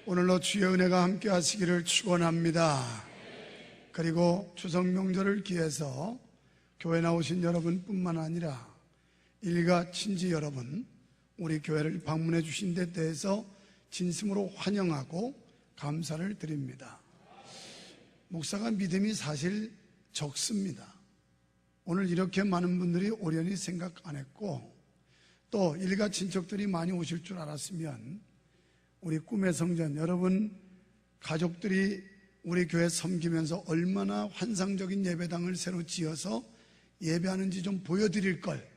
오늘로 주의 은혜가 함께 하시기를 축원합니다. 그리고 추석 명절을 기해서 교회 나오신 여러분뿐만 아니라 일가 친지 여러분, 우리 교회를 방문해 주신 데 대해서 진심으로 환영하고 감사를 드립니다. 목사가 믿음이 사실 적습니다. 오늘 이렇게 많은 분들이 오련히 생각 안 했고, 또 일가 친척들이 많이 오실 줄 알았으면 우리 꿈의 성전 여러분 가족들이 우리 교회 섬기면서 얼마나 환상적인 예배당을 새로 지어서 예배하는지 좀 보여드릴 걸.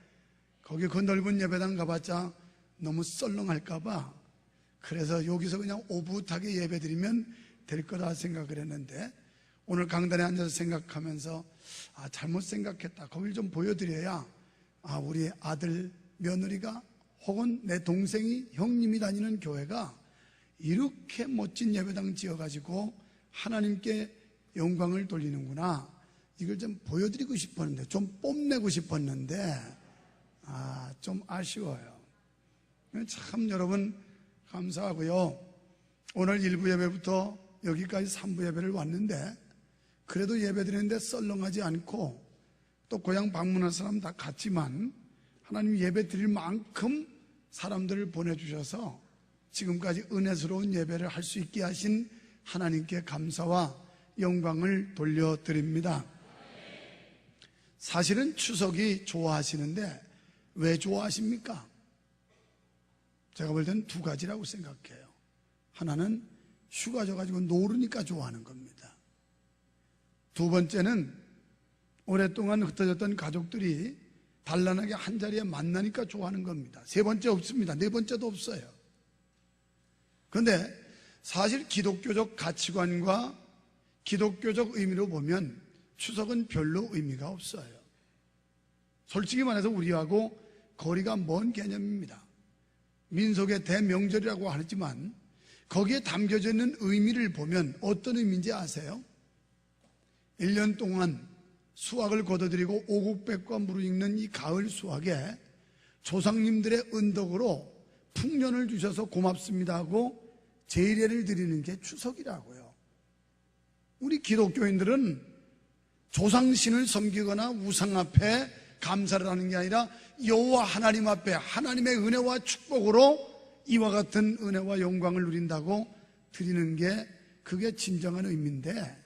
거기 그 넓은 예배당 가봤자 너무 썰렁할까봐 그래서 여기서 그냥 오붓하게 예배드리면 될 거다 생각을 했는데, 오늘 강단에 앉아서 생각하면서 잘못 생각했다. 거길 좀 보여드려야 우리 아들, 며느리가 혹은 내 동생이, 형님이 다니는 교회가 이렇게 멋진 예배당 지어가지고 하나님께 영광을 돌리는구나, 이걸 좀 보여드리고 싶었는데, 좀 뽐내고 싶었는데 좀 아쉬워요. 참 여러분 감사하고요. 오늘 1부 예배부터 여기까지 3부 예배를 왔는데, 그래도 예배 드리는데 썰렁하지 않고, 또 고향 방문한 사람 다 같지만 하나님 예배 드릴 만큼 사람들을 보내주셔서 지금까지 은혜스러운 예배를 할 수 있게 하신 하나님께 감사와 영광을 돌려드립니다. 사실은 추석이 좋아하시는데 왜 좋아하십니까? 제가 볼 때는 두 가지라고 생각해요. 하나는 휴가 져가지고 놀으니까 좋아하는 겁니다. 두 번째는 오랫동안 흩어졌던 가족들이 단란하게 한자리에 만나니까 좋아하는 겁니다. 세 번째 없습니다. 네 번째도 없어요. 그런데 사실 기독교적 가치관과 기독교적 의미로 보면 추석은 별로 의미가 없어요. 솔직히 말해서 우리하고 거리가 먼 개념입니다. 민속의 대명절이라고 하지만 거기에 담겨져 있는 의미를 보면 어떤 의미인지 아세요? 1년 동안 수확을 거둬들이고 오곡백과 무르익는 이 가을 수확에 조상님들의 은덕으로 풍년을 주셔서 고맙습니다 하고 제례를 드리는 게 추석이라고요. 우리 기독교인들은 조상신을 섬기거나 우상 앞에 감사를 하는 게 아니라 여호와 하나님 앞에 하나님의 은혜와 축복으로 이와 같은 은혜와 영광을 누린다고 드리는 게 그게 진정한 의미인데,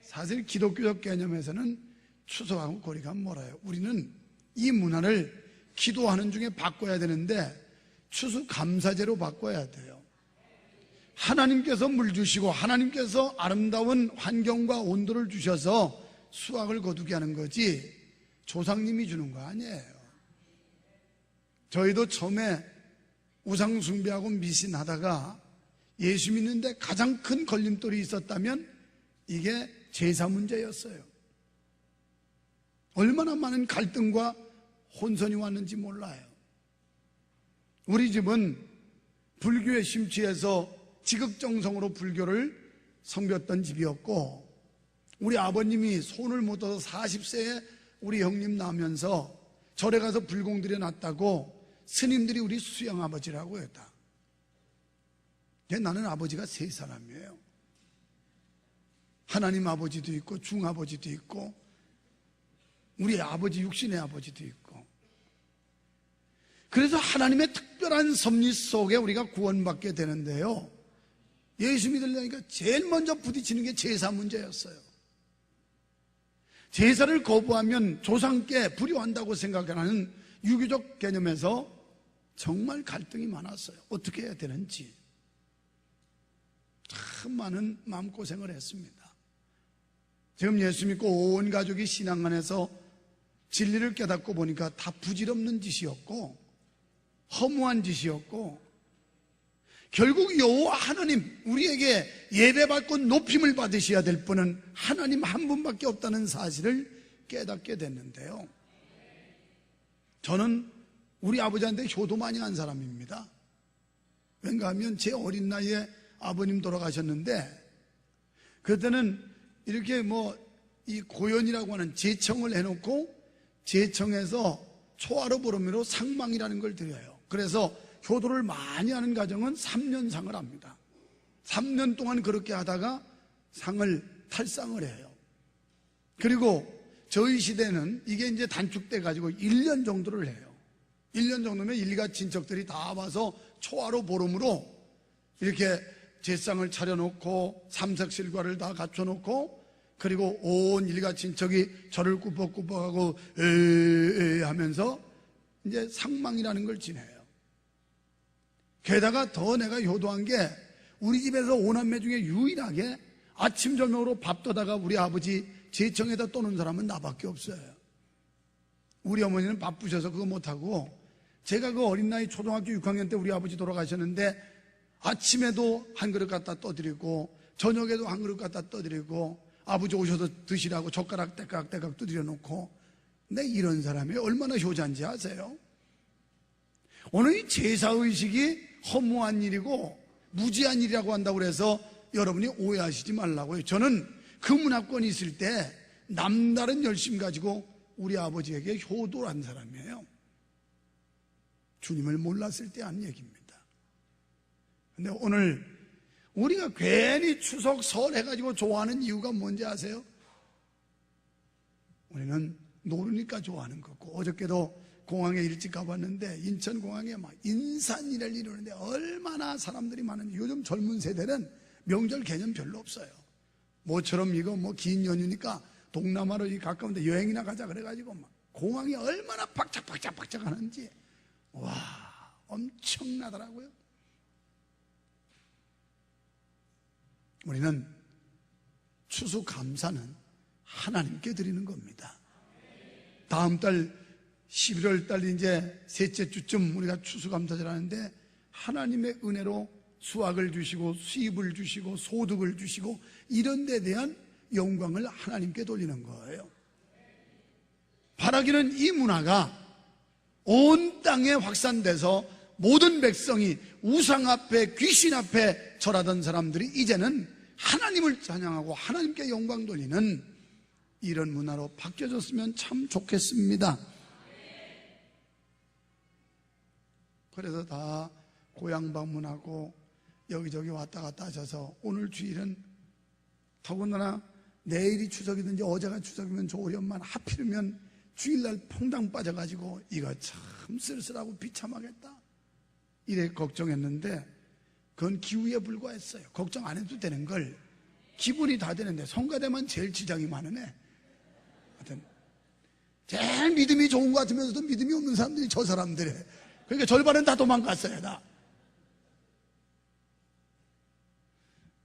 사실 기독교적 개념에서는 추석하고 거리가 멀어요. 우리는 이 문화를 기도하는 중에 바꿔야 되는데 추수감사제로 바꿔야 돼요. 하나님께서 물 주시고 하나님께서 아름다운 환경과 온도를 주셔서 수확을 거두게 하는 거지 조상님이 주는 거 아니에요. 저희도 처음에 우상 숭배하고 미신하다가 예수 믿는데 가장 큰 걸림돌이 있었다면 이게 제사 문제였어요. 얼마나 많은 갈등과 혼선이 왔는지 몰라요. 우리 집은 불교에 심취해서 지극정성으로 불교를 섬겼던 집이었고, 우리 아버님이 손을 못 얻어 40세에 우리 형님 나면서 절에 가서 불공들여 놨다고 스님들이 우리 수양 아버지라고 했다. 나는 아버지가 세 사람이에요. 하나님 아버지도 있고 중아버지도 있고 우리 아버지 육신의 아버지도 있고, 그래서 하나님의 특별한 섭리 속에 우리가 구원받게 되는데요, 예수 믿으려니까 제일 먼저 부딪히는 게 제사 문제였어요. 제사를 거부하면 조상께 불효한다고 생각하는 유교적 개념에서 정말 갈등이 많았어요. 어떻게 해야 되는지 참 많은 마음고생을 했습니다. 지금 예수 믿고 온 가족이 신앙 안에서 진리를 깨닫고 보니까 다 부질없는 짓이었고 허무한 짓이었고, 결국 여호와 하나님, 우리에게 예배받고 높임을 받으셔야 될 분은 하나님 한 분밖에 없다는 사실을 깨닫게 됐는데요, 저는 우리 아버지한테 효도 많이 한 사람입니다. 왠가 하면 제 어린 나이에 아버님 돌아가셨는데, 그때는 이렇게 이 고연이라고 하는 제청을 해놓고 제청에서 초하루 보름으로 상망이라는 걸 드려요. 그래서 효도를 많이 하는 가정은 3년 상을 합니다. 3년 동안 그렇게 하다가 탈상을 해요. 그리고 저희 시대는 이게 이제 단축돼 가지고 1년 정도를 해요. 1년 정도면 일가 친척들이 다 와서 초하루 보름으로 이렇게 제상을 차려놓고 삼색실과를 다 갖춰놓고, 그리고 온 일가 친척이 저를 꾸벅꾸벅하고 에에에 하면서 이제 상망이라는 걸 지내요. 게다가 더 내가 효도한 게, 우리 집에서 5남매 중에 유일하게 아침 저녁으로 밥 떠다가 우리 아버지 제청에다 떠는 사람은 나밖에 없어요. 우리 어머니는 바쁘셔서 그거 못하고, 제가 그 어린 나이 초등학교 6학년 때 우리 아버지 돌아가셨는데 아침에도 한 그릇 갖다 떠드리고 저녁에도 한 그릇 갖다 떠드리고 아버지 오셔서 드시라고 젓가락 떼깍떼깍 두드려 놓고, 근데 이런 사람이 얼마나 효자인지 아세요? 오늘 이 제사의식이 허무한 일이고 무지한 일이라고 한다고 해서 여러분이 오해하시지 말라고요. 저는 그 문화권이 있을 때 남다른 열심 가지고 우리 아버지에게 효도한 사람이에요. 주님을 몰랐을 때 한 얘기입니다. 근데 오늘 우리가 괜히 추석 설 해가지고 좋아하는 이유가 뭔지 아세요? 우리는 노르니까 좋아하는 거고, 어저께도 공항에 일찍 가봤는데 인천공항에 막 인산이를 이루는데 얼마나 사람들이 많은지. 요즘 젊은 세대는 명절 개념 별로 없어요. 모처럼 이거 뭐 긴 연휴니까 동남아로 가까운데 여행이나 가자 그래가지고 막 공항이 얼마나 박짝박짝 하는지, 와, 엄청나더라고요. 우리는 추수감사는 하나님께 드리는 겁니다. 다음 달 11월 달 이제 셋째 주쯤 우리가 추수감사절 하는데, 하나님의 은혜로 수확을 주시고 수입을 주시고 소득을 주시고 이런 데 대한 영광을 하나님께 돌리는 거예요. 바라기는 이 문화가 온 땅에 확산돼서 모든 백성이 우상 앞에 귀신 앞에 절하던 사람들이 이제는 하나님을 찬양하고 하나님께 영광 돌리는 이런 문화로 바뀌어졌으면 참 좋겠습니다. 그래서 다 고향 방문하고 여기저기 왔다 갔다 하셔서 오늘 주일은, 더군다나 내일이 추석이든지 어제가 추석이면 좋으련만 하필이면 주일날 퐁당 빠져가지고 이거 참 쓸쓸하고 비참하겠다 이래 걱정했는데, 그건 기우에 불과했어요. 걱정 안 해도 되는 걸 기분이 다 되는데 성가대만 제일 지장이 많으네. 하여튼 제일 믿음이 좋은 것 같으면서도 믿음이 없는 사람들이 저 사람들이에요. 그러니까 절반은 다 도망갔어요, 다.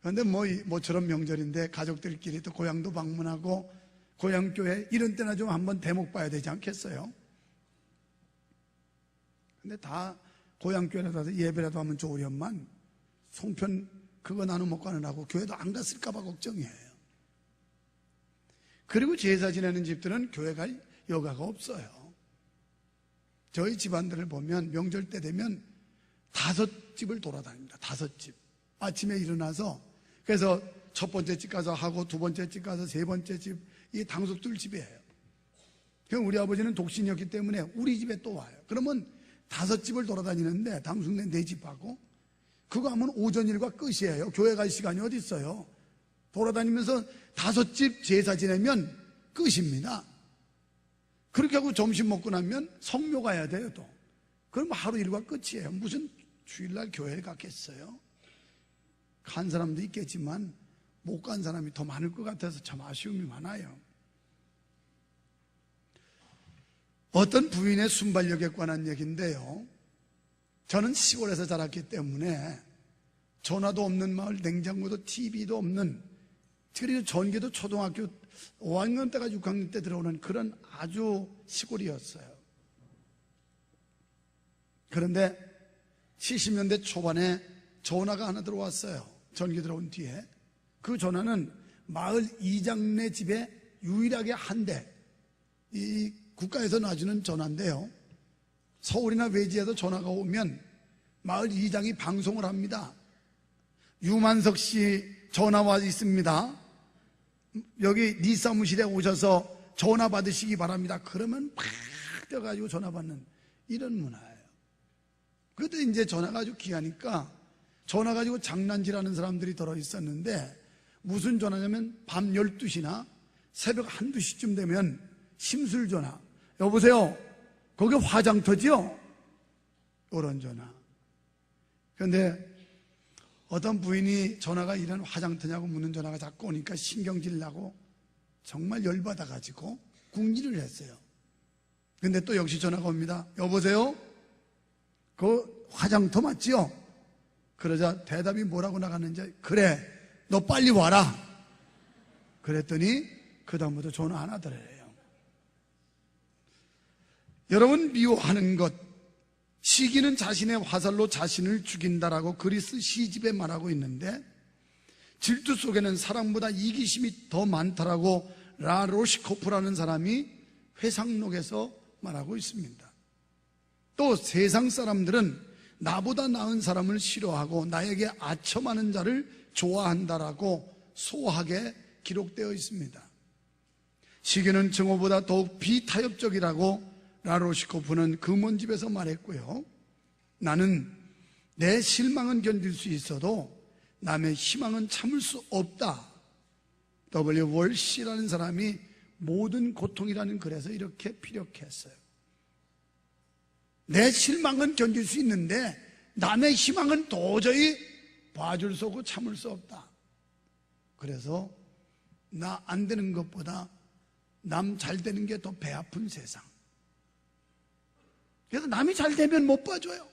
그런데 모처럼 명절인데 가족들끼리 또 고향도 방문하고 고향교회 이런 때나 좀 한번 대목 봐야 되지 않겠어요? 근데 다 고향교회라도 가서 예배라도 하면 좋으련만 송편 그거 나눠 먹고 하느라고 교회도 안 갔을까봐 걱정이에요. 그리고 제사 지내는 집들은 교회 갈 여가가 없어요. 저희 집안들을 보면 명절 때 되면 5집을 돌아다닙니다. 5집. 아침에 일어나서, 그래서 첫 번째 집 가서 하고 두 번째 집 가서 세 번째 집, 이 당숙들 집이에요. 그럼 우리 아버지는 독신이었기 때문에 우리 집에 또 와요. 그러면 5집을 돌아다니는데 당숙네 4집 하고, 그거 하면 오전 일과 끝이에요. 교회 갈 시간이 어디 있어요? 돌아다니면서 5집 제사 지내면 끝입니다. 그렇게 하고 점심 먹고 나면 성묘 가야 돼요, 또. 그럼 하루 일과 끝이에요. 무슨 주일날 교회를 갔겠어요? 간 사람도 있겠지만 못 간 사람이 더 많을 것 같아서 참 아쉬움이 많아요. 어떤 부인의 순발력에 관한 얘기인데요, 저는 시골에서 자랐기 때문에 전화도 없는 마을, 냉장고도 TV도 없는, 그리고 전기도 초등학교 5학년 때가 6학년 때 들어오는 그런 아주 시골이었어요. 그런데 70년대 초반에 전화가 하나 들어왔어요. 전기 들어온 뒤에. 그 전화는 마을 이장네 집에 유일하게 한 대, 이 국가에서 놔주는 전화인데요, 서울이나 외지에서 전화가 오면 마을 이장이 방송을 합니다. 유만석 씨 전화 와 있습니다. 여기 네 사무실에 오셔서 전화 받으시기 바랍니다. 그러면 팍 떠가지고 전화 받는 이런 문화예요. 그때 이제 전화가 아주 귀하니까 전화 가지고 장난질하는 사람들이 들어 있었는데, 무슨 전화냐면 밤 12시나 새벽 1~2시쯤 되면 심술 전화. 여보세요, 거기 화장터지요? 이런 전화. 그런데 어떤 부인이 전화가 이런 화장터냐고 묻는 전화가 자꾸 오니까 신경질 나고 정말 열받아가지고 궁지를 했어요. 근데 또 역시 전화가 옵니다. 여보세요? 그 화장터 맞지요? 그러자 대답이 뭐라고 나갔는지, 그래, 너 빨리 와라. 그랬더니 그 다음부터 전화 안 하더래요. 여러분, 미워하는 것, 시기는 자신의 화살로 자신을 죽인다라고 그리스 시집에 말하고 있는데, 질투 속에는 사랑보다 이기심이 더 많다라고 라로시코프라는 사람이 회상록에서 말하고 있습니다. 또 세상 사람들은 나보다 나은 사람을 싫어하고 나에게 아첨하는 자를 좋아한다라고 소하게 기록되어 있습니다. 시기는 증오보다 더욱 비타협적이라고 라로시코프는 금원집에서 말했고요. 나는 내 실망은 견딜 수 있어도 남의 희망은 참을 수 없다. W. 월시라는 사람이 모든 고통이라는 글에서 이렇게 피력했어요. 내 실망은 견딜 수 있는데 남의 희망은 도저히 봐줄 수 없고 참을 수 없다. 그래서 나 안 되는 것보다 남 잘 되는 게 더 배 아픈 세상. 그래서 남이 잘 되면 못 봐줘요.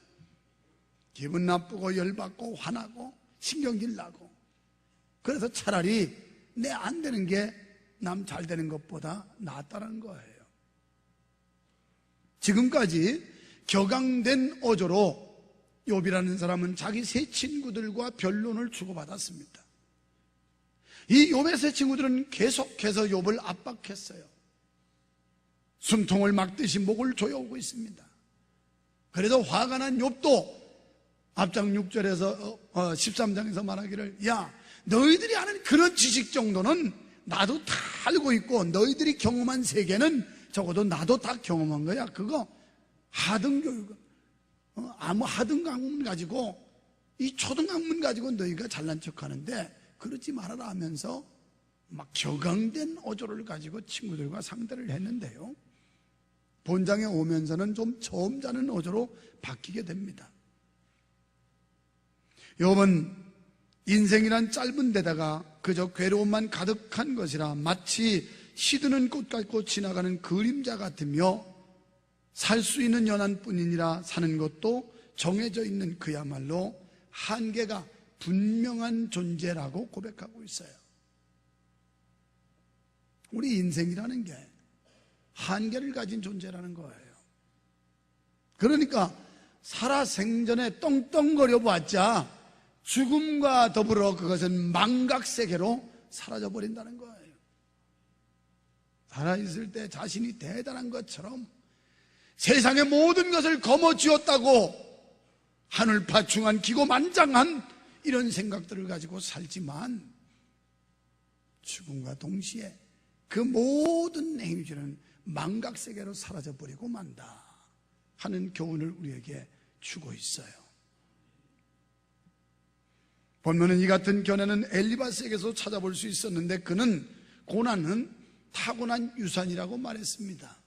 기분 나쁘고 열받고 화나고 신경질 나고. 그래서 차라리 내 안 되는 게 남 잘 되는 것보다 낫다는 거예요. 지금까지 격앙된 어조로 욥이라는 사람은 자기 세 친구들과 변론을 주고받았습니다. 이 욥의 세 친구들은 계속해서 욥을 압박했어요. 숨통을 막듯이 목을 조여오고 있습니다. 그래서 화가 난 욥도 앞장 6절에서 13장에서 말하기를, 야, 너희들이 아는 그런 지식 정도는 나도 다 알고 있고, 너희들이 경험한 세계는 적어도 나도 다 경험한 거야. 그거 하등교육, 아무 하등학문 가지고, 이 초등학문 가지고 너희가 잘난 척 하는데 그러지 말아라 하면서 막 격앙된 어조를 가지고 친구들과 상대를 했는데요, 본장에 오면서는 좀 점잖은 어조로 바뀌게 됩니다. 욥은 인생이란 짧은 데다가 그저 괴로움만 가득한 것이라 마치 시드는 꽃 같고 지나가는 그림자 같으며 살 수 있는 연한뿐이니라 사는 것도 정해져 있는 그야말로 한계가 분명한 존재라고 고백하고 있어요. 우리 인생이라는 게 한계를 가진 존재라는 거예요. 그러니까 살아생전에 떵떵거려 봤자 죽음과 더불어 그것은 망각세계로 사라져버린다는 거예요. 살아있을 때 자신이 대단한 것처럼 세상의 모든 것을 거머쥐었다고 하늘파충한 기고만장한 이런 생각들을 가지고 살지만 죽음과 동시에 그 모든 행위들은 망각세계로 사라져버리고 만다 하는 교훈을 우리에게 주고 있어요. 본문은 이 같은 견해는 엘리바스에게서 찾아볼 수 있었는데 그는 고난은 타고난 유산이라고 말했습니다.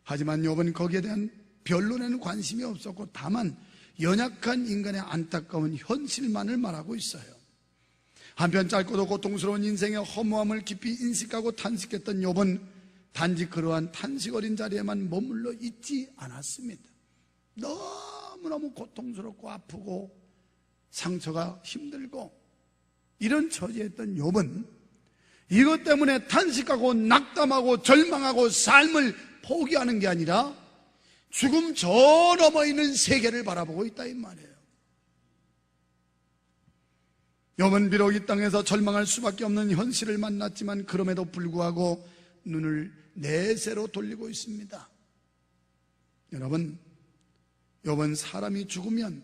하지만 욥은 거기에 대한 변론에는 관심이 없었고 다만 연약한 인간의 안타까운 현실만을 말하고 있어요. 한편 짧고도 고통스러운 인생의 허무함을 깊이 인식하고 탄식했던 욥은 단지 그러한 탄식 어린 자리에만 머물러 있지 않았습니다. 너무너무 고통스럽고 아프고 상처가 힘들고 이런 처지였던 욥은 이것 때문에 탄식하고 낙담하고 절망하고 삶을 포기하는 게 아니라 죽음 저 넘어 있는 세계를 바라보고 있다 이 말이에요. 욥은 비록 이 땅에서 절망할 수밖에 없는 현실을 만났지만 그럼에도 불구하고 눈을 내세로 돌리고 있습니다. 여러분, 욥은 사람이 죽으면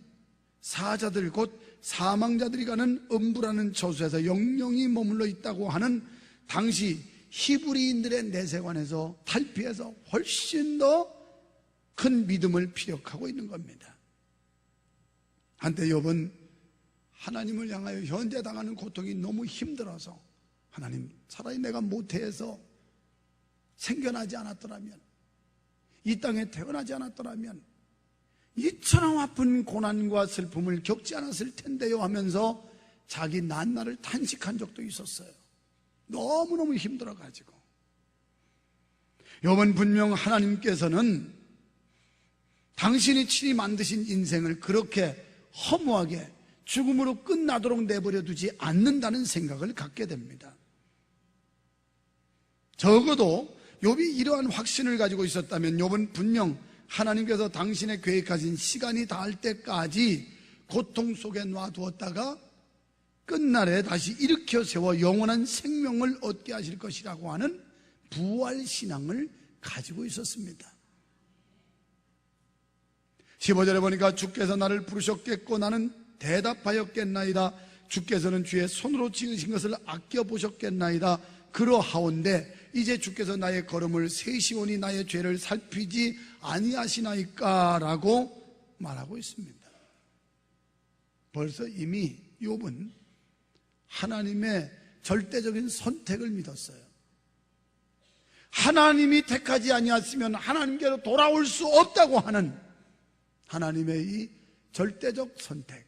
사자들 곧 사망자들이 가는 음부라는 저수에서 영영히 머물러 있다고 하는 당시 히브리인들의 내세관에서 탈피해서 훨씬 더 큰 믿음을 피력하고 있는 겁니다. 한때 욥은 하나님을 향하여 현재 당하는 고통이 너무 힘들어서, 하나님, 차라리 내가 모태에서 생겨나지 않았더라면, 이 땅에 태어나지 않았더라면 이처럼 아픈 고난과 슬픔을 겪지 않았을 텐데요 하면서 자기 난나를 탄식한 적도 있었어요. 너무너무 힘들어가지고. 욥은 분명 하나님께서는 당신이 친히 만드신 인생을 그렇게 허무하게 죽음으로 끝나도록 내버려 두지 않는다는 생각을 갖게 됩니다. 적어도 욥이 이러한 확신을 가지고 있었다면 욥은 분명 하나님께서 당신의 계획하신 시간이 닿을 때까지 고통 속에 놔두었다가 끝날에 다시 일으켜 세워 영원한 생명을 얻게 하실 것이라고 하는 부활신앙을 가지고 있었습니다. 15절에 보니까 주께서 나를 부르셨겠고 나는 대답하였겠나이다. 주께서는 주의 손으로 지으신 것을 아껴보셨겠나이다. 그러하온데 이제 주께서 나의 걸음을 세시오니 나의 죄를 살피지 아니하시나이까 라고 말하고 있습니다. 벌써 이미 욥은 하나님의 절대적인 선택을 믿었어요. 하나님이 택하지 아니했으면 하나님께로 돌아올 수 없다고 하는 하나님의 이 절대적 선택,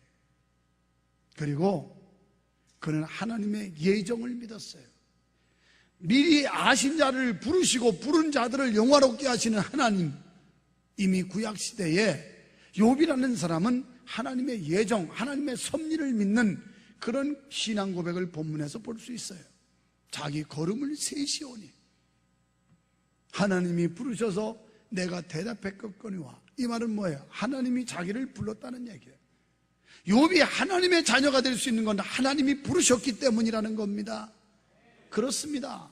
그리고 그는 하나님의 예정을 믿었어요. 미리 아신 자를 부르시고 부른 자들을 영화롭게 하시는 하나님, 이미 구약시대에 욥이라는 사람은 하나님의 예정, 하나님의 섭리를 믿는 그런 신앙 고백을 본문에서 볼 수 있어요. 자기 걸음을 세시오니 하나님이 부르셔서 내가 대답했겠거니와. 이 말은 뭐예요? 하나님이 자기를 불렀다는 얘기예요. 욥이 하나님의 자녀가 될 수 있는 건 하나님이 부르셨기 때문이라는 겁니다. 그렇습니다.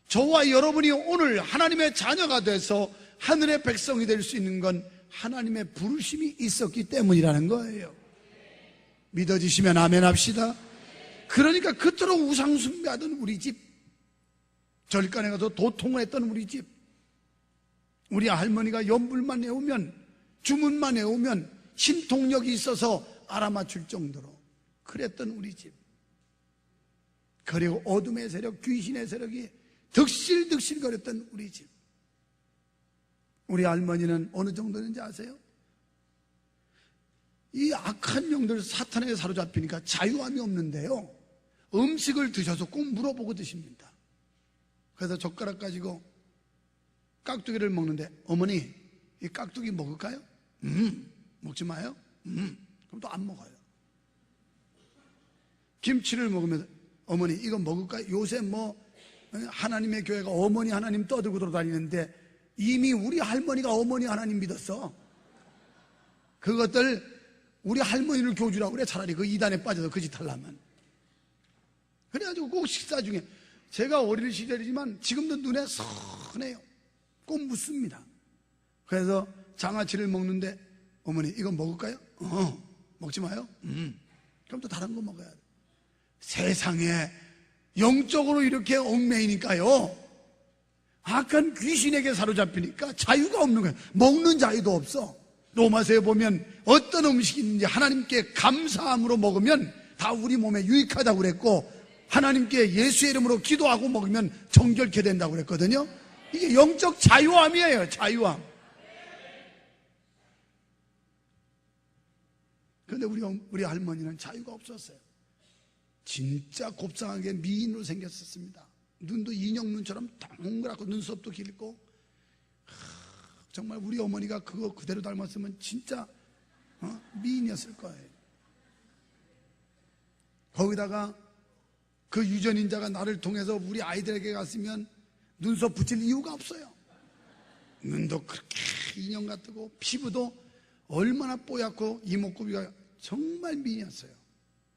저와 여러분이 오늘 하나님의 자녀가 돼서 하늘의 백성이 될 수 있는 건 하나님의 부르심이 있었기 때문이라는 거예요. 믿어지시면 아멘 합시다. 그러니까 그토록 우상 숭배하던 우리 집, 절간에 가서 도통을 했던 우리 집, 우리 할머니가 연불만 해오면, 주문만 해오면 신통력이 있어서 알아맞힐 정도로 그랬던 우리 집, 그리고 어둠의 세력, 귀신의 세력이 득실득실거렸던 우리 집, 우리 할머니는 어느 정도인지 아세요? 이 악한 영들 사탄에게 사로잡히니까 자유함이 없는데요, 음식을 드셔서 꼭 물어보고 드십니다. 그래서 젓가락 가지고 깍두기를 먹는데, 어머니 이 깍두기 먹을까요? 먹지 마요? 그럼 또 안 먹어요. 김치를 먹으면서 어머니 이거 먹을까요? 요새 뭐 하나님의 교회가 어머니 하나님 떠들고 돌아다니는데 이미 우리 할머니가 어머니 하나님 믿었어. 그것들 우리 할머니를 교주라고 그래. 차라리 그 이단에 빠져서 그 짓 하려면. 그래가지고 꼭 식사 중에, 제가 어린 시절이지만 지금도 눈에 선해요. 꼭 묻습니다. 그래서 장아찌를 먹는데 어머니 이거 먹을까요? 먹지 마요? 그럼 또 다른 거 먹어야 돼. 세상에 영적으로 이렇게 얽매이니까요, 악한 귀신에게 사로잡히니까 자유가 없는 거예요. 먹는 자유도 없어. 로마서에 보면 어떤 음식이 있는지 하나님께 감사함으로 먹으면 다 우리 몸에 유익하다고 그랬고, 하나님께 예수의 이름으로 기도하고 먹으면 정결케 된다고 그랬거든요. 이게 영적 자유함이에요. 자유함. 그런데 우리 할머니는 자유가 없었어요. 진짜 곱상하게 미인으로 생겼었습니다. 눈도 인형 눈처럼 동그랗고 눈썹도 길고, 정말 우리 어머니가 그거 그대로 닮았으면 진짜 미인이었을 거예요. 거기다가 그 유전인자가 나를 통해서 우리 아이들에게 갔으면 눈썹 붙일 이유가 없어요. 눈도 그렇게 인형 같고 피부도 얼마나 뽀얗고 이목구비가 정말 미인이었어요.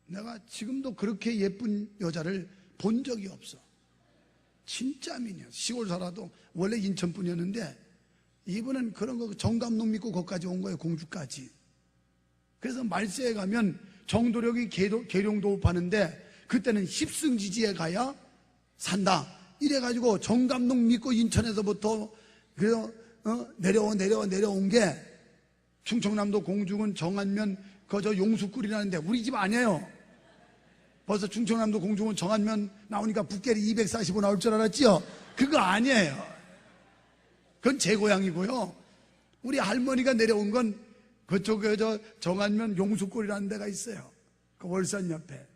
내가 지금도 그렇게 예쁜 여자를 본 적이 없어. 진짜 미인이었어. 시골 살아도 원래 인천분이었는데 이분은 그런 거 정감농 믿고 거기까지 온 거예요. 공주까지. 그래서 말세에 가면 정도력이 계룡도 파는데 그때는 십승지지에 가야 산다. 이래가지고 정감농 믿고 인천에서부터 내려온 게 충청남도 공주군 정안면 저 용수꿀이라는데 우리 집 아니에요. 벌써 충청남도 공중은 정안면 나오니까 북계리 245 나올 줄 알았지요? 그거 아니에요. 그건 제 고향이고요. 우리 할머니가 내려온 건 그쪽에 정안면 용수골이라는 데가 있어요. 그 월산 옆에.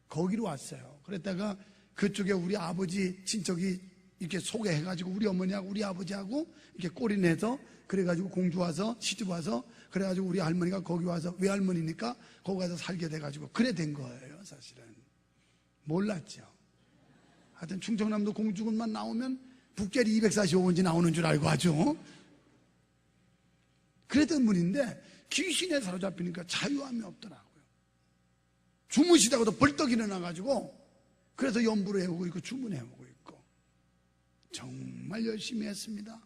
거기로 왔어요. 그랬다가 그쪽에 우리 아버지 친척이 이렇게 소개해가지고 우리 어머니하고 우리 아버지하고 이렇게 꼬리내서 그래가지고 공주 와서 시집 와서 그래가지고 우리 할머니가 거기 와서 외할머니니까 거기 가서 살게 돼가지고 그래 된 거예요. 사실은 몰랐죠. 하여튼 충청남도 공주군만 나오면 북계리 245번지 나오는 줄 알고 아주 그랬던 분인데 귀신에 사로잡히니까 자유함이 없더라고요. 주무시다가도 벌떡 일어나가지고 그래서 연부를 해오고 있고 주문해오고 있고 정말 열심히 했습니다.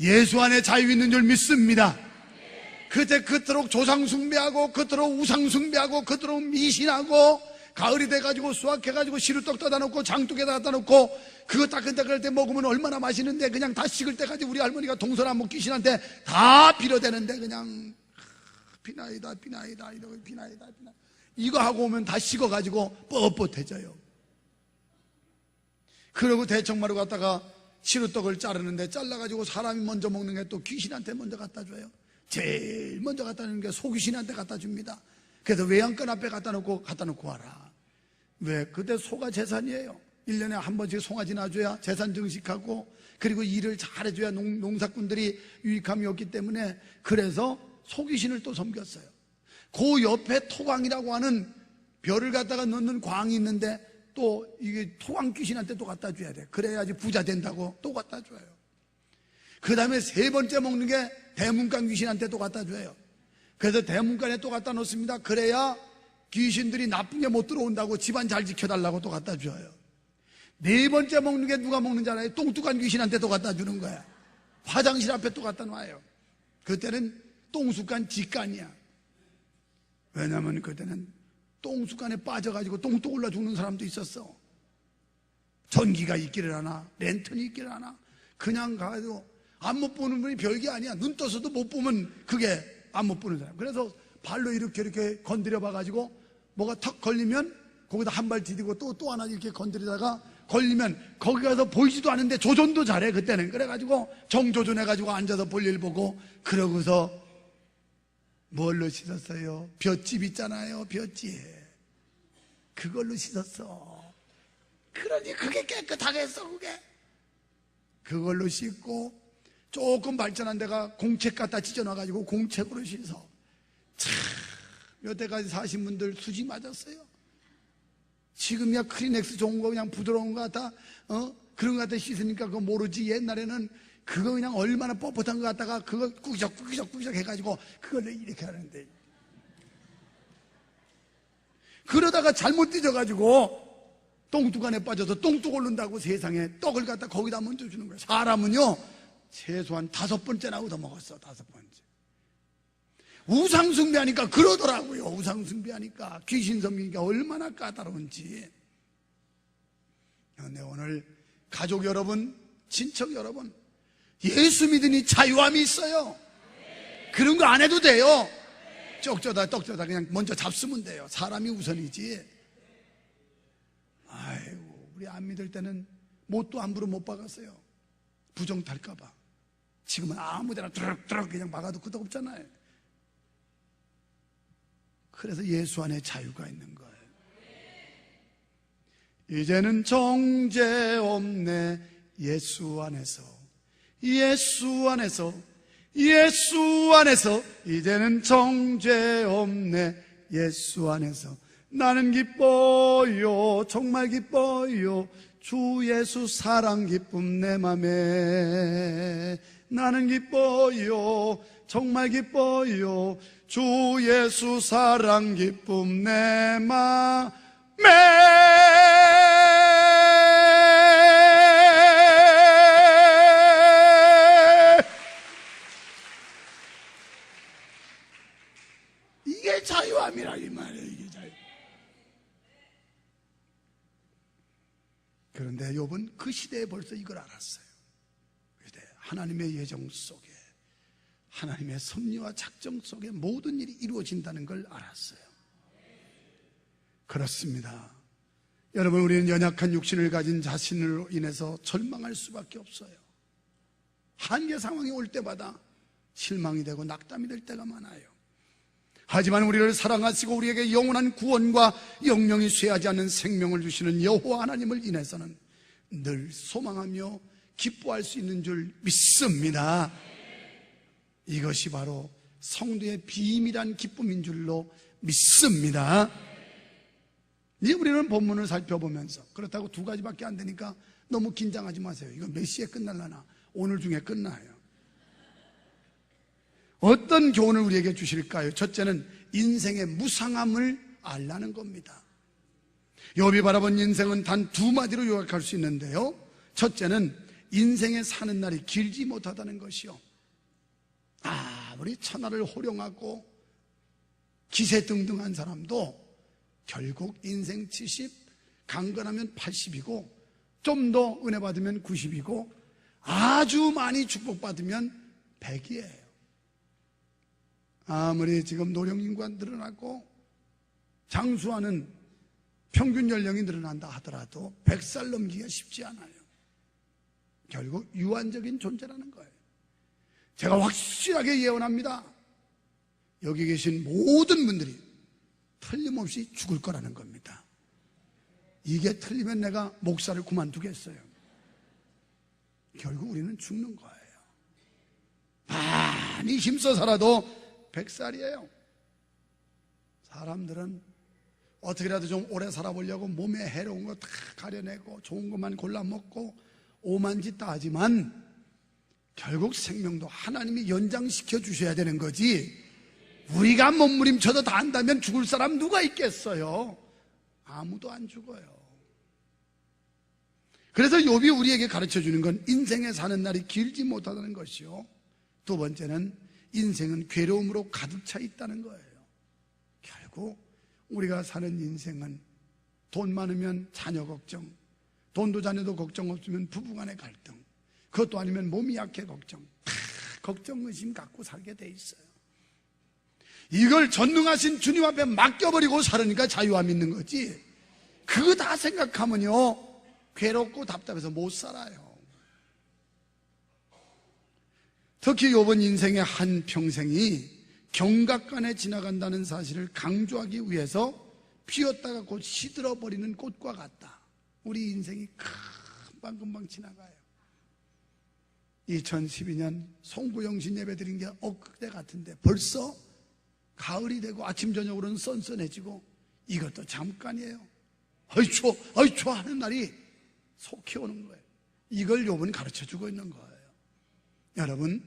예수 안에 자유 있는 줄 믿습니다. 그때 그토록 조상 숭배하고 그토록 우상 숭배하고 그토록 미신하고 가을이 돼가지고 수확해가지고 시루떡 떠다 놓고 장독에다 갖다 놓고 그거 따끈따끈할 때 먹으면 얼마나 맛있는데 그냥 다 식을 때까지 우리 할머니가 동서남북 귀신한테 다 빌어대는데 그냥 비나이다 비나이다 이러고 비나이다 비나 이거 하고 오면 다 식어가지고 뻣뻣해져요. 그러고 대청마루 갔다가 시루떡을 자르는데 잘라가지고 사람이 먼저 먹는 게 또 귀신한테 먼저 갖다 줘요. 제일 먼저 갖다 주는 게 소귀신한테 갖다 줍니다. 그래서 외양간 앞에 갖다 놓고 와라. 왜? 그때 소가 재산이에요. 1년에 한 번씩 송아지 놔줘야 재산 증식하고 그리고 일을 잘해줘야 농사꾼들이 유익함이 없기 때문에 그래서 소귀신을 또 섬겼어요. 그 옆에 토광이라고 하는 별을 갖다가 넣는 광이 있는데 또 이게 토광 귀신한테 또 갖다 줘야 돼. 그래야지 부자 된다고 또 갖다 줘요. 그 다음에 세 번째 먹는 게 대문간 귀신한테 또 갖다 줘요. 그래서 대문간에 또 갖다 놓습니다. 그래야 귀신들이 나쁜 게 못 들어온다고 집안 잘 지켜달라고 또 갖다 줘요. 네 번째 먹는 게 누가 먹는지 알아요? 똥뚜간 귀신한테 또 갖다 주는 거야. 화장실 앞에 또 갖다 놔요. 그때는 똥수간 직간이야. 왜냐면 그때는 똥수간에 빠져가지고 똥 올라 죽는 사람도 있었어. 전기가 있기를 하나 랜턴이 있기를 하나 그냥 가가지고 안 못 보는 분이 별게 아니야. 눈 떠서도 못 보면 그게 안 못 보는 사람. 그래서 발로 이렇게 건드려 봐가지고 뭐가 턱 걸리면 거기다 한 발 디디고 또 하나 이렇게 건드리다가 걸리면 거기 가서 보이지도 않은데 조존도 잘해 그때는. 그래가지고 정조존해가지고 앉아서 볼일 보고 그러고서 뭘로 씻었어요? 볏짚 있잖아요. 볏짚 그걸로 씻었어. 그러니 그게 깨끗하겠어. 그걸로 씻고 조금 발전한 데가 공책 갖다 찢어놔가지고 공책으로 씻어. 참 여태까지 사신 분들 수지 맞았어요. 지금이야 크리넥스 좋은 거 그냥 부드러운 거 같아 그런 거 갖다 씻으니까 그거 모르지. 옛날에는 그거 그냥 얼마나 뻣뻣한 거 갖다가 그거 꾸기적꾸기적 해가지고 그걸 이렇게 하는데 그러다가 잘못 뒤져가지고 똥뚜간에 빠져서 똥뚝 오른다고 세상에 떡을 갖다 거기다 먼저 주는 거예요. 사람은요 최소한 5번째나 얻어먹었어. 5번째. 우상숭배하니까 그러더라고요. 우상숭배하니까 귀신 섬기니까 얼마나 까다로운지. 그런데 오늘 가족 여러분, 친척 여러분, 예수 믿으니 자유함이 있어요. 그런 거 안 해도 돼요. 떡져다 그냥 먼저 잡수면 돼요. 사람이 우선이지. 아이고 우리 안 믿을 때는 못도 함부로 못 박았어요. 부정 탈까봐. 지금은 아무데나 드럭드럭 그냥 박아도 끄떡없잖아요. 그래서 예수 안에 자유가 있는 거예요. 이제는 정죄 없네. 예수 안에서 이제는 정죄 없네. 예수 안에서 나는 기뻐요. 정말 기뻐요. 주 예수 사랑 기쁨 내 맘에. 나는 기뻐요. 정말 기뻐요. 주 예수 사랑 기쁨 내 맘에. 이게 자유함이라 이 말이에요. 이게 자유. 그런데 욥은 그 시대에 벌써 이걸 알았어요. 하나님의 예정 속에 하나님의 섭리와 작정 속에 모든 일이 이루어진다는 걸 알았어요. 그렇습니다. 여러분, 우리는 연약한 육신을 가진 자신으로 인해서 절망할 수밖에 없어요. 한계 상황이 올 때마다 실망이 되고 낙담이 될 때가 많아요. 하지만 우리를 사랑하시고 우리에게 영원한 구원과 영영이 쇠하지 않는 생명을 주시는 여호와 하나님을 인해서는 늘 소망하며 기뻐할 수 있는 줄 믿습니다. 이것이 바로 성도의 비밀한 기쁨인 줄로 믿습니다. 이제 우리는 본문을 살펴보면서, 그렇다고 두 가지밖에 안 되니까 너무 긴장하지 마세요. 이거 몇 시에 끝날라나? 오늘 중에 끝나요. 어떤 교훈을 우리에게 주실까요? 첫째는 인생의 무상함을 알라는 겁니다. 욥이 바라본 인생은 단 두 마디로 요약할 수 있는데요, 첫째는 인생의 사는 날이 길지 못하다는 것이요. 아무리 천하를 호령하고 기세등등한 사람도 결국 인생 70, 강건하면 80이고 좀 더 은혜 받으면 90이고 아주 많이 축복받으면 100이에요. 아무리 지금 노령인구가 늘어나고 장수하는 평균 연령이 늘어난다 하더라도 100살 넘기기가 쉽지 않아요. 결국 유한적인 존재라는 거예요. 제가 확실하게 예언합니다. 여기 계신 모든 분들이 틀림없이 죽을 거라는 겁니다. 이게 틀리면 내가 목사를 그만두겠어요. 결국 우리는 죽는 거예요. 많이 힘써 살아도 100살이에요. 사람들은 어떻게라도 좀 오래 살아보려고 몸에 해로운 거 다 가려내고 좋은 것만 골라 먹고 오만짓다 하지만 결국 생명도 하나님이 연장시켜 주셔야 되는 거지, 우리가 몸부림쳐도 다 한다면 죽을 사람 누가 있겠어요? 아무도 안 죽어요. 그래서 욥이 우리에게 가르쳐 주는 건 인생에 사는 날이 길지 못하다는 것이요, 두 번째는 인생은 괴로움으로 가득 차 있다는 거예요. 결국 우리가 사는 인생은 돈 많으면 자녀 걱정, 돈도 자녀도 걱정 없으면 부부간의 갈등, 그것도 아니면 몸이 약해 걱정, 다 걱정 의심 갖고 살게 돼 있어요. 이걸 전능하신 주님 앞에 맡겨버리고 살으니까 자유함 있는 거지, 그거 다 생각하면요 괴롭고 답답해서 못 살아요. 특히 욥은 인생의 한 평생이 경각간에 지나간다는 사실을 강조하기 위해서 피었다가 곧 시들어버리는 꽃과 같다. 우리 인생이 금방금방 지나가요. 2012년 송구영신 예배 드린 게 엊그제 같은데 벌써 가을이 되고 아침 저녁으로는 선선해지고 이것도 잠깐이에요. 어이 추워 하는 날이 속히 오는 거예요. 이걸 욥은 가르쳐주고 있는 거예요. 여러분,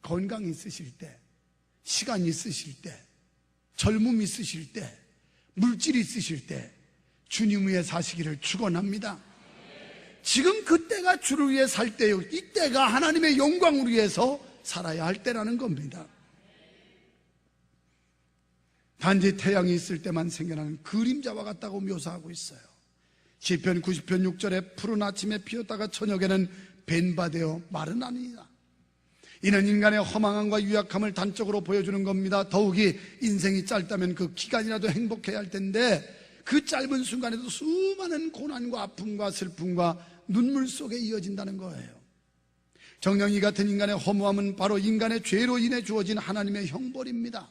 건강 있으실 때, 시간 있으실 때, 젊음 있으실 때, 물질 있으실 때 주님 위해 사시기를 축원합니다. 지금 그때가 주를 위해 살 때요, 이때가 하나님의 영광을 위해서 살아야 할 때라는 겁니다. 단지 태양이 있을 때만 생겨나는 그림자와 같다고 묘사하고 있어요. 시편 90편 6절에 푸른 아침에 피었다가 저녁에는 벤바되어 마르나니라. 이는 인간의 허망함과 유약함을 단적으로 보여주는 겁니다. 더욱이 인생이 짧다면 그 기간이라도 행복해야 할 텐데 그 짧은 순간에도 수많은 고난과 아픔과 슬픔과 눈물 속에 이어진다는 거예요. 정령이 같은 인간의 허무함은 바로 인간의 죄로 인해 주어진 하나님의 형벌입니다.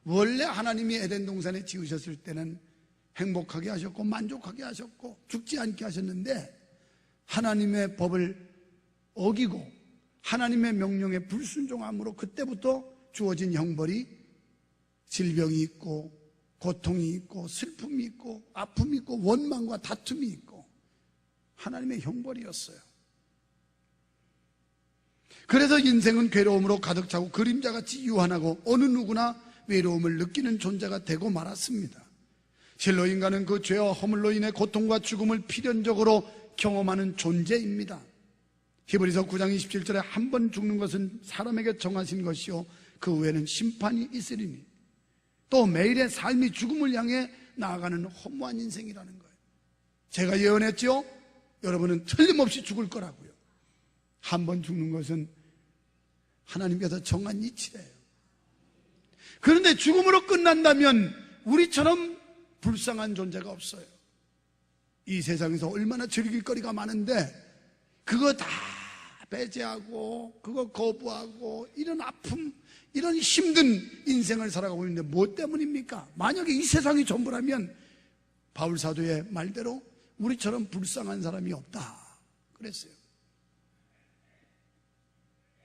원래 하나님이 에덴 동산에 지으셨을 때는 행복하게 하셨고 만족하게 하셨고 죽지 않게 하셨는데 하나님의 법을 어기고 하나님의 명령에 불순종함으로 그때부터 주어진 형벌이 질병이 있고 고통이 있고 슬픔이 있고 아픔이 있고 원망과 다툼이 있고 하나님의 형벌이었어요. 그래서 인생은 괴로움으로 가득 차고 그림자같이 유한하고 어느 누구나 외로움을 느끼는 존재가 되고 말았습니다. 실로 인간은 그 죄와 허물로 인해 고통과 죽음을 필연적으로 경험하는 존재입니다. 히브리서 9장 27절에 한 번 죽는 것은 사람에게 정하신 것이요 그 외에는 심판이 있으리니, 또 매일의 삶이 죽음을 향해 나아가는 허무한 인생이라는 거예요. 제가 예언했죠? 여러분은 틀림없이 죽을 거라고요. 한 번 죽는 것은 하나님께서 정한 이치래요. 그런데 죽음으로 끝난다면 우리처럼 불쌍한 존재가 없어요. 이 세상에서 얼마나 즐길 거리가 많은데 그거 다 배제하고 그거 거부하고 이런 아픔, 이런 힘든 인생을 살아가고 있는데 뭐 때문입니까? 만약에 이 세상이 전부라면 바울 사도의 말대로 우리처럼 불쌍한 사람이 없다 그랬어요.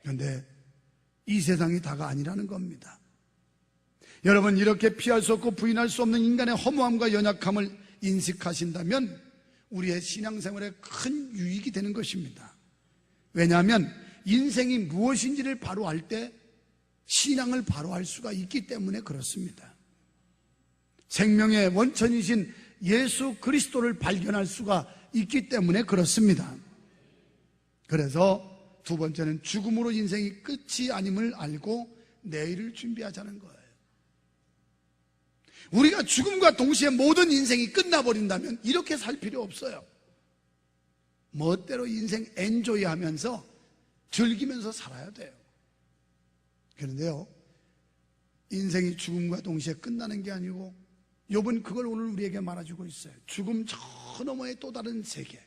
그런데 이 세상이 다가 아니라는 겁니다. 여러분, 이렇게 피할 수 없고 부인할 수 없는 인간의 허무함과 연약함을 인식하신다면 우리의 신앙생활에 큰 유익이 되는 것입니다. 왜냐하면 인생이 무엇인지를 바로 알 때 신앙을 바로 알 수가 있기 때문에 그렇습니다. 생명의 원천이신 예수 그리스도를 발견할 수가 있기 때문에 그렇습니다. 그래서 두 번째는 죽음으로 인생이 끝이 아님을 알고 내일을 준비하자는 거예요. 우리가 죽음과 동시에 모든 인생이 끝나버린다면 이렇게 살 필요 없어요. 멋대로 인생 엔조이 하면서 즐기면서 살아야 돼요. 그런데요, 인생이 죽음과 동시에 끝나는 게 아니고 욥은 그걸 오늘 우리에게 말해주고 있어요. 죽음 저 너머의 또 다른 세계,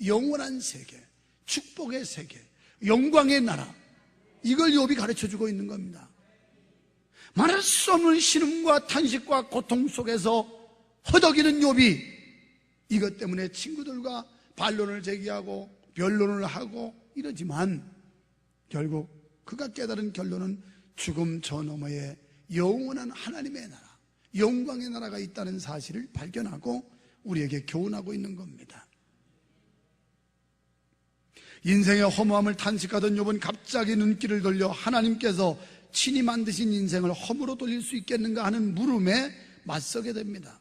영원한 세계, 축복의 세계, 영광의 나라, 이걸 욥이 가르쳐주고 있는 겁니다. 말할 수 없는 신음과 탄식과 고통 속에서 허덕이는 욥이 이것 때문에 친구들과 반론을 제기하고 변론을 하고 이러지만 결국 그가 깨달은 결론은 죽음 저 너머에 영원한 하나님의 나라, 영광의 나라가 있다는 사실을 발견하고 우리에게 교훈하고 있는 겁니다. 인생의 허무함을 탄식하던 욥은 갑자기 눈길을 돌려 하나님께서 친히 만드신 인생을 허무로 돌릴 수 있겠는가 하는 물음에 맞서게 됩니다.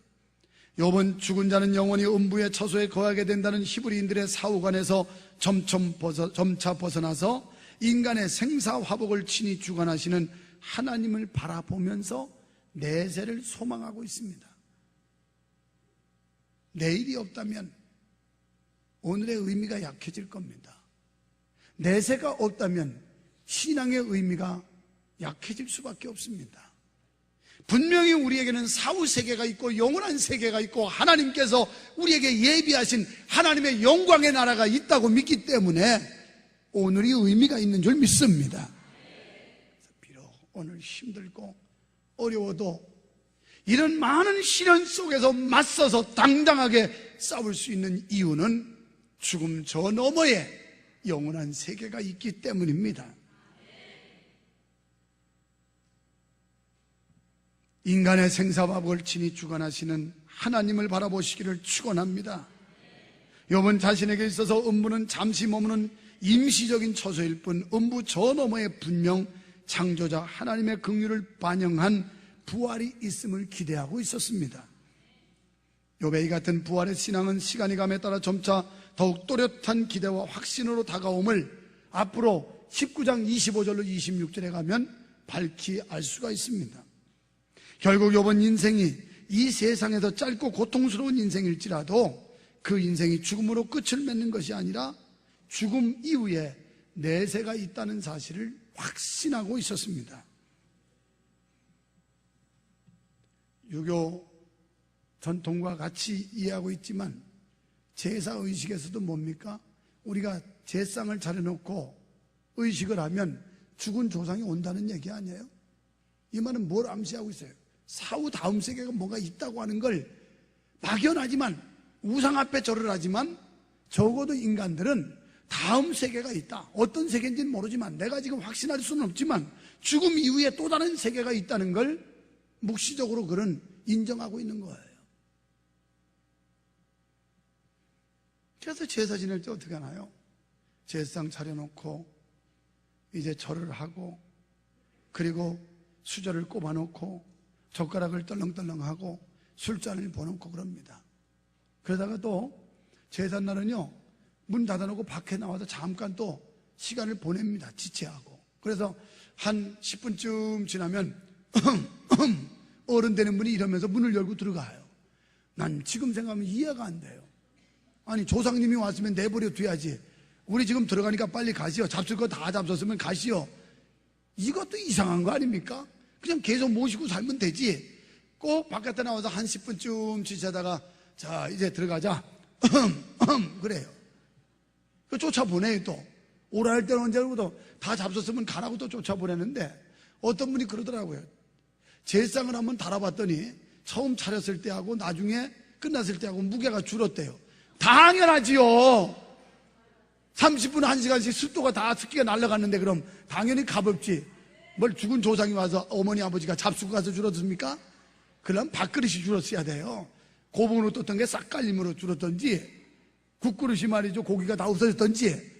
욥은 죽은 자는 영원히 음부의 처소에 거하게 된다는 히브리인들의 사후관에서 점차 벗어나서 인간의 생사화복을 친히 주관하시는 하나님을 바라보면서 내세를 소망하고 있습니다. 내일이 없다면 오늘의 의미가 약해질 겁니다. 내세가 없다면 신앙의 의미가 약해질 수밖에 없습니다. 분명히 우리에게는 사후 세계가 있고 영원한 세계가 있고 하나님께서 우리에게 예비하신 하나님의 영광의 나라가 있다고 믿기 때문에 오늘이 의미가 있는 줄 믿습니다. 비록 오늘 힘들고 어려워도 이런 많은 시련 속에서 맞서서 당당하게 싸울 수 있는 이유는 죽음 저 너머에 영원한 세계가 있기 때문입니다. 인간의 생사화복을 친히 주관하시는 하나님을 바라보시기를 축원합니다. 욥은 자신에게 있어서 음부는 잠시 머무는 임시적인 처소일 뿐 음부 저 너머에 분명 창조자 하나님의 긍휼을 반영한 부활이 있음을 기대하고 있었습니다. 욥의 이 같은 부활의 신앙은 시간이 감에 따라 점차 더욱 또렷한 기대와 확신으로 다가옴을 앞으로 19장 25절로 26절에 가면 밝히 알 수가 있습니다. 결국 욥은 인생이 이 세상에서 짧고 고통스러운 인생일지라도 그 인생이 죽음으로 끝을 맺는 것이 아니라 죽음 이후에 내세가 있다는 사실을 확신하고 있었습니다. 유교 전통과 같이 이해하고 있지만 제사의식에서도 뭡니까? 우리가 제상을 차려놓고 의식을 하면 죽은 조상이 온다는 얘기 아니에요? 이 말은 뭘 암시하고 있어요? 사후 다음 세계가 뭐가 있다고 하는 걸 막연하지만 우상 앞에 절을 하지만 적어도 인간들은 다음 세계가 있다. 어떤 세계인지는 모르지만 내가 지금 확신할 수는 없지만 죽음 이후에 또 다른 세계가 있다는 걸 묵시적으로 그는 인정하고 있는 거예요. 그래서 제사 지낼 때 어떻게 하나요? 제사상 차려놓고 이제 절을 하고 그리고 수저를 꼽아놓고 젓가락을 떨렁떨렁하고 술잔을 보놓고 그럽니다. 그러다가 또 제삿날은요 문 닫아놓고 밖에 나와서 잠깐 또 시간을 보냅니다. 지체하고. 그래서 한 10분쯤 지나면 어른 되는 분이 이러면서 문을 열고 들어가요. 난 지금 생각하면 이해가 안 돼요. 아니 조상님이 왔으면 내버려 둬야지. 우리 지금 들어가니까 빨리 가시오. 잡술 거 다 잡섰으면 가시오. 이것도 이상한 거 아닙니까? 그냥 계속 모시고 살면 되지. 꼭 바깥에 나와서 한 10분쯤 지체하다가 자 이제 들어가자 그래요. 쫓아보내요. 또 오라 할 때는 언제 그러고 다 잡섰으면 가라고 또 쫓아보내는데, 어떤 분이 그러더라고요. 제상을 한번 달아봤더니 처음 차렸을 때하고 나중에 끝났을 때하고 무게가 줄었대요. 당연하지요. 30분 1시간씩 습도가 다 습기가 날아갔는데 그럼 당연히 가볍지. 뭘 죽은 조상이 와서 어머니 아버지가 잡수고 가서 줄었습니까? 그럼 밥그릇이 줄었어야 돼요. 고봉으로 떴던 게 싹갈림으로 줄었던지, 국그릇이 말이죠 고기가 다 없어졌던지,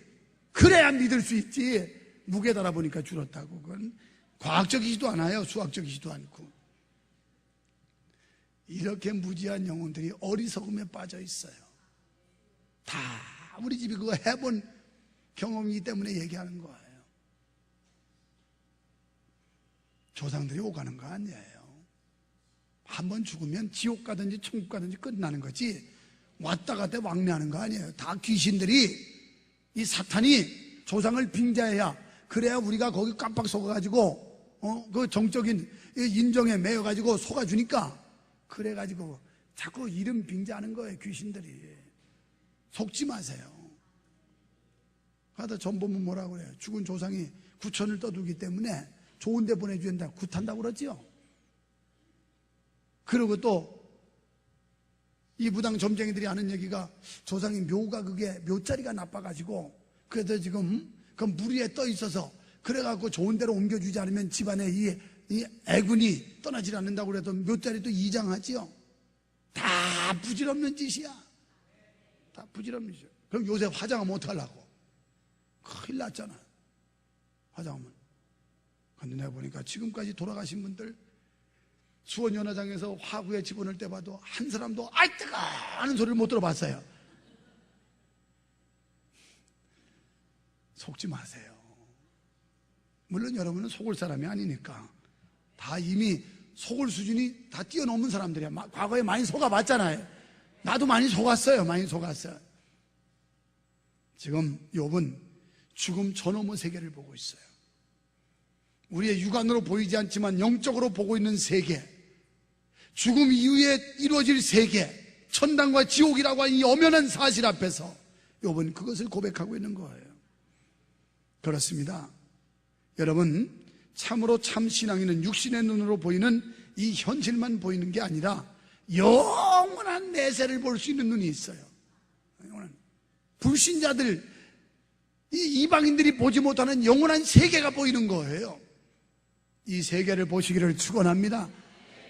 그래야 믿을 수 있지. 무게 달아보니까 줄었다고. 그건 과학적이지도 않아요. 수학적이지도 않고. 이렇게 무지한 영혼들이 어리석음에 빠져 있어요. 다 우리 집이 그거 해본 경험이기 때문에 얘기하는 거예요. 조상들이 오가는 거 아니에요. 한번 죽으면 지옥 가든지 천국 가든지 끝나는 거지, 왔다 갔다 왕래하는 거 아니에요. 다 귀신들이, 이 사탄이 조상을 빙자해야, 그래야 우리가 거기 깜빡 속아가지고 그 정적인 인정에 매여가지고 속아주니까, 그래가지고 자꾸 이름 빙자하는 거예요. 귀신들이. 속지 마세요. 하다 전 보면 뭐라고 그래요? 죽은 조상이 구천을 떠두기 때문에 좋은 데 보내줘야 된다, 굿한다고 그러지요. 그리고 또 이 무당 점쟁이들이 하는 얘기가, 조상이 묘가 그게 묘자리가 나빠가지고 그래서 지금 그 물 위에 떠 있어서 그래갖고 좋은 데로 옮겨주지 않으면 집안에 이 애군이 떠나질 않는다고 그래도 묘자리도 이장하지요. 다 부질없는 짓이야. 다 부질없는 짓이야. 그럼 요새 화장하면 어떡하려고? 큰일 났잖아, 화장하면. 근데 내가 보니까 지금까지 돌아가신 분들 수원연화장에서 화구에 집어넣을 때 봐도 한 사람도 아이 뜨거 하는 소리를 못 들어봤어요. 속지 마세요. 물론 여러분은 속을 사람이 아니니까. 다 이미 속을 수준이 다 뛰어넘은 사람들이야. 과거에 많이 속아봤잖아요. 나도 많이 속았어요. 많이 속았어요. 지금 욥은 죽음 저 너머 세계를 보고 있어요. 우리의 육안으로 보이지 않지만 영적으로 보고 있는 세계, 죽음 이후에 이루어질 세계, 천당과 지옥이라고 하는 이 엄연한 사실 앞에서 욥은 그것을 고백하고 있는 거예요. 그렇습니다. 여러분, 참으로 참 신앙인은 육신의 눈으로 보이는 이 현실만 보이는 게 아니라 영원한 내세를 볼 수 있는 눈이 있어요. 불신자들, 이 이방인들이 보지 못하는 영원한 세계가 보이는 거예요. 이 세계를 보시기를 축원합니다.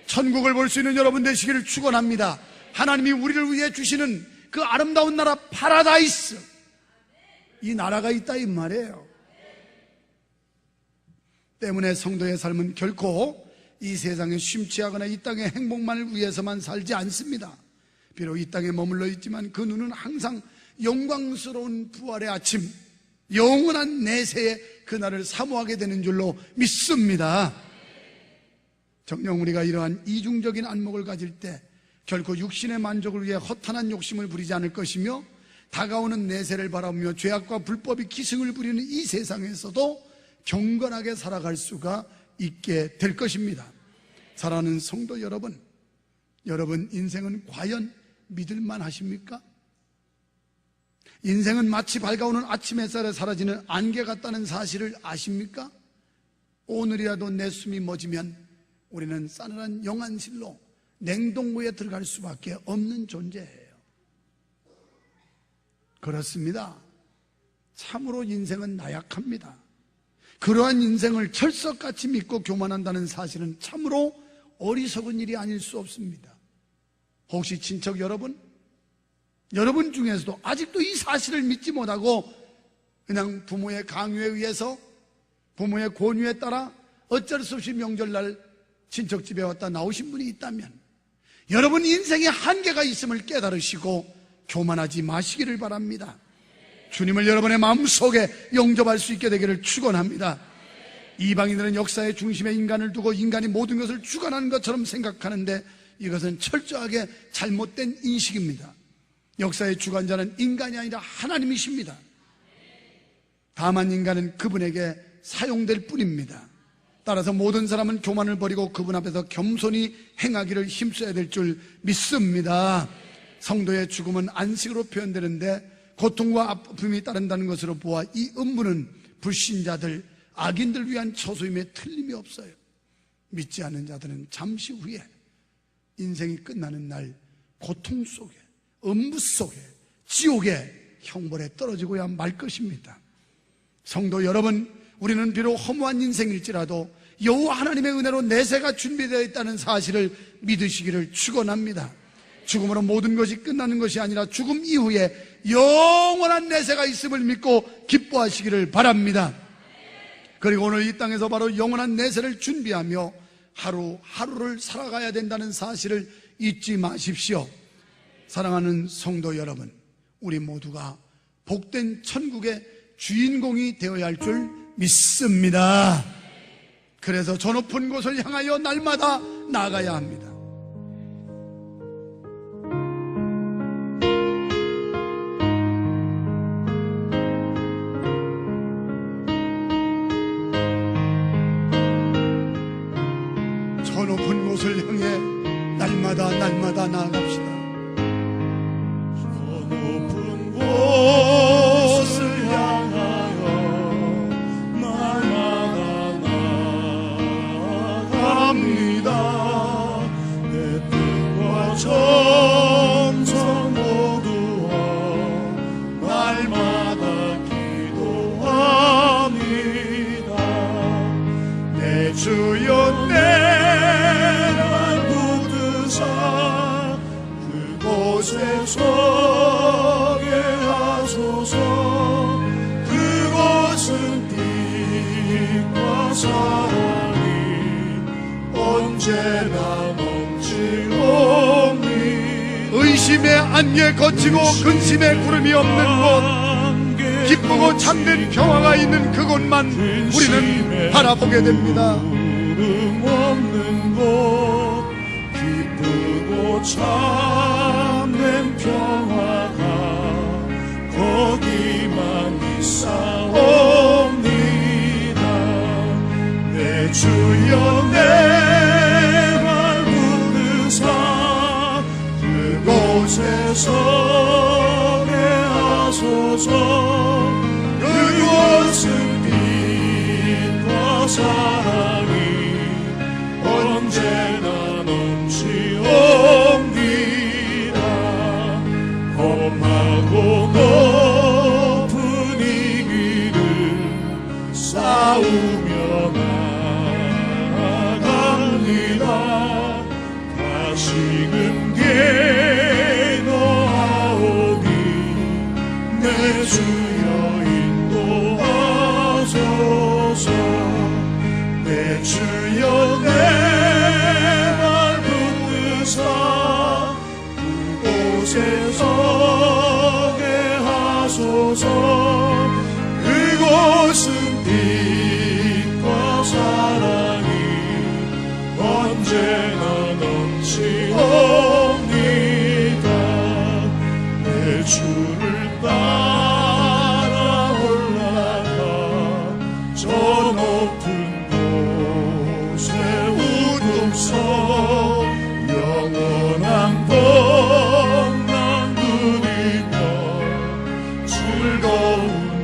천국을 볼 수 있는 여러분 되시기를 축원합니다. 하나님이 우리를 위해 주시는 그 아름다운 나라 파라다이스, 이 나라가 있다 이 말이에요. 때문에 성도의 삶은 결코 이 세상에 심취하거나 이 땅의 행복만을 위해서만 살지 않습니다. 비록 이 땅에 머물러 있지만 그 눈은 항상 영광스러운 부활의 아침, 영원한 내세의 그날을 사모하게 되는 줄로 믿습니다. 정녕 우리가 이러한 이중적인 안목을 가질 때 결코 육신의 만족을 위해 허탄한 욕심을 부리지 않을 것이며, 다가오는 내세를 바라보며 죄악과 불법이 기승을 부리는 이 세상에서도 경건하게 살아갈 수가 있게 될 것입니다. 사랑하는 성도 여러분, 여러분 인생은 과연 믿을만 하십니까? 인생은 마치 밝아오는 아침 햇살에 사라지는 안개 같다는 사실을 아십니까? 오늘이라도 내 숨이 멎으면 우리는 싸늘한 영안실로 냉동고에 들어갈 수밖에 없는 존재예요. 그렇습니다. 참으로 인생은 나약합니다. 그러한 인생을 철석같이 믿고 교만한다는 사실은 참으로 어리석은 일이 아닐 수 없습니다. 혹시 친척 여러분 중에서도 아직도 이 사실을 믿지 못하고 그냥 부모의 강요에 의해서, 부모의 권유에 따라 어쩔 수 없이 명절날 친척집에 왔다 나오신 분이 있다면, 여러분 인생에 한계가 있음을 깨달으시고 교만하지 마시기를 바랍니다. 주님을 여러분의 마음속에 영접할 수 있게 되기를 축원합니다. 이방인들은 역사의 중심에 인간을 두고 인간이 모든 것을 주관하는 것처럼 생각하는데, 이것은 철저하게 잘못된 인식입니다. 역사의 주관자는 인간이 아니라 하나님이십니다. 다만 인간은 그분에게 사용될 뿐입니다. 따라서 모든 사람은 교만을 버리고 그분 앞에서 겸손히 행하기를 힘써야 될 줄 믿습니다. 성도의 죽음은 안식으로 표현되는데 고통과 아픔이 따른다는 것으로 보아 이 음부는 불신자들, 악인들 위한 처소임에 틀림이 없어요. 믿지 않는 자들은 잠시 후에 인생이 끝나는 날 고통 속에, 음부 속에, 지옥의 형벌에 떨어지고야 말 것입니다. 성도 여러분, 우리는 비록 허무한 인생일지라도 여호와 하나님의 은혜로 내세가 준비되어 있다는 사실을 믿으시기를 축원합니다. 죽음으로 모든 것이 끝나는 것이 아니라 죽음 이후에 영원한 내세가 있음을 믿고 기뻐하시기를 바랍니다. 그리고 오늘 이 땅에서 바로 영원한 내세를 준비하며 하루하루를 살아가야 된다는 사실을 잊지 마십시오. 사랑하는 성도 여러분, 우리 모두가 복된 천국의 주인공이 되어야 할 줄 믿습니다. 그래서 저 높은 곳을 향하여 날마다 나아가야 합니다. 저 높은 곳을 향해 날마다 나아갑시다. 저 높은 곳을 향하여 날마다 나아갑니다. 내 뜻과 정성 모두와 날마다 기도합니다. 내 주여 그곳에 서게 하소서. 그곳은 빛과 사랑이 언제나 넘치옵니다. 의심의 안개 거치고 근심의 구름이 없는 곳, 기쁘고 참된 평화가 있는 그곳만 우리는 바라보게 됩니다. 구름 없는 곳, 기쁘고 참된 평화가 거기만 있사옵니다. 내 주여 내 말 부르사 그곳에 서게 하소서. 그곳은 빛과 사랑이 언제나 넘치옵니다. 험하고 높은 이 길을 싸우며 나아갑니다. 다시금 괴노하오니 내 주여 인도하소서. 내 주여 내 말 붙드사 그곳에 서게 하소서. 그곳은 빛과 사랑이 언제나 넘치옵니다. 내 주를 따라 올라가 저 높은 곳에 우뚝서 영원한 평강 누리며 즐거운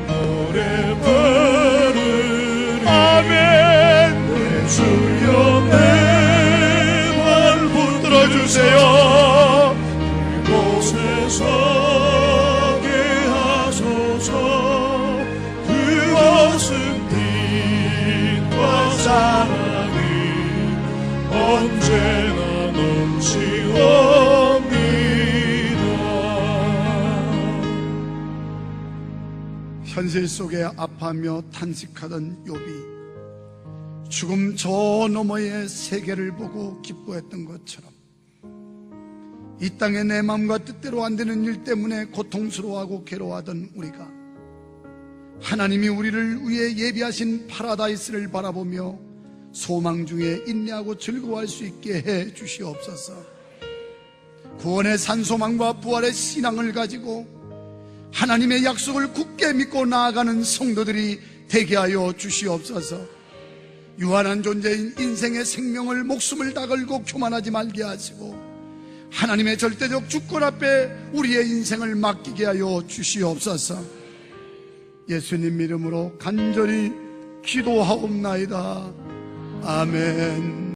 노래 부르리. 아멘. 내 주여 내 말 붙들어주세요. 그곳에 서게 하소서. 그곳은 빛과 사랑이 언제나 넘치옵니다. 현실 속에 아파하며 탄식하던 욥이 죽음 저 너머의 세계를 보고 기뻐했던 것처럼 이 땅에 내 마음과 뜻대로 안 되는 일 때문에 고통스러워하고 괴로워하던 우리가 하나님이 우리를 위해 예비하신 파라다이스를 바라보며 소망 중에 인내하고 즐거워할 수 있게 해 주시옵소서. 구원의 산소망과 부활의 신앙을 가지고 하나님의 약속을 굳게 믿고 나아가는 성도들이 되게 하여 주시옵소서. 유한한 존재인 인생의 생명을 목숨을 다 걸고 교만하지 말게 하시고 하나님의 절대적 주권 앞에 우리의 인생을 맡기게 하여 주시옵소서. 예수님 이름으로 간절히 기도하옵나이다. 아멘.